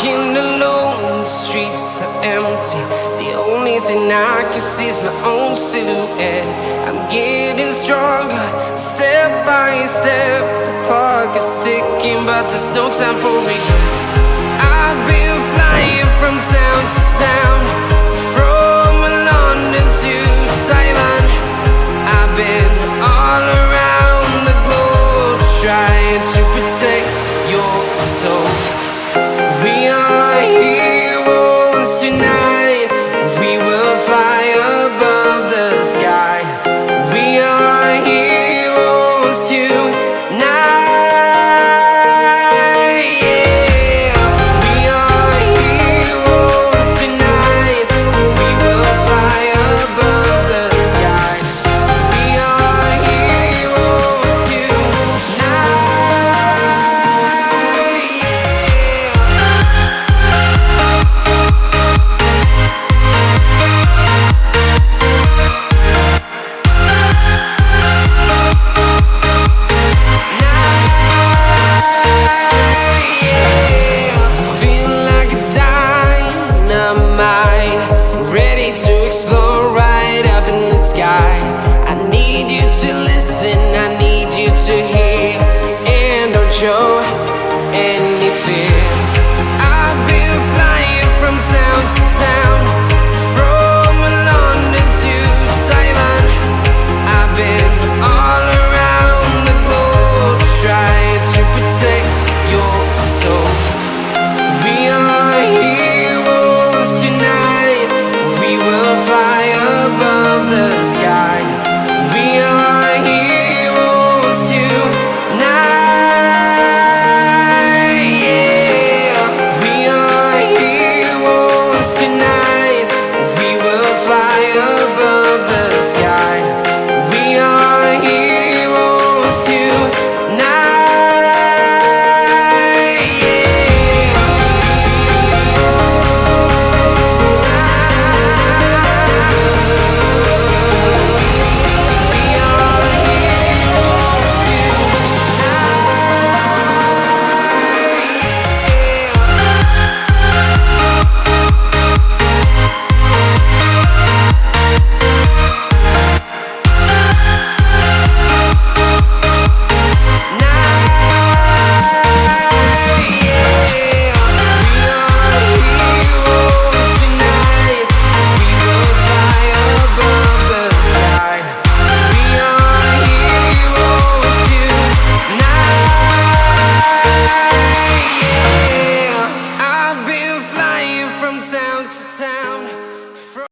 walking alone, the streets are empty. The only thing I can see is my own silhouette. I'm getting stronger, step by step. The clock is ticking, but there's no time for regrets. I've been flying from town to town, from London to Taiwan. I've been all around the globe, trying to protect your soul. We are heroes tonight. We will fly above the sky. We are heroes tonight. Yeah. We are heroes tonight. We will fly above the sky. We are heroes tonight. Ready to explore right up in the sky. I need you to listen, I need you to hear, and don't show any fear. I've been flying from town to town, from London to Taiwan. I've been all around the globe, trying to protect your soul. We are heroes tonight. We will fly above the sky. We are heroes tonight. Yeah. We are heroes tonight. We will fly above the sky. We are heroes tonight. Town to town.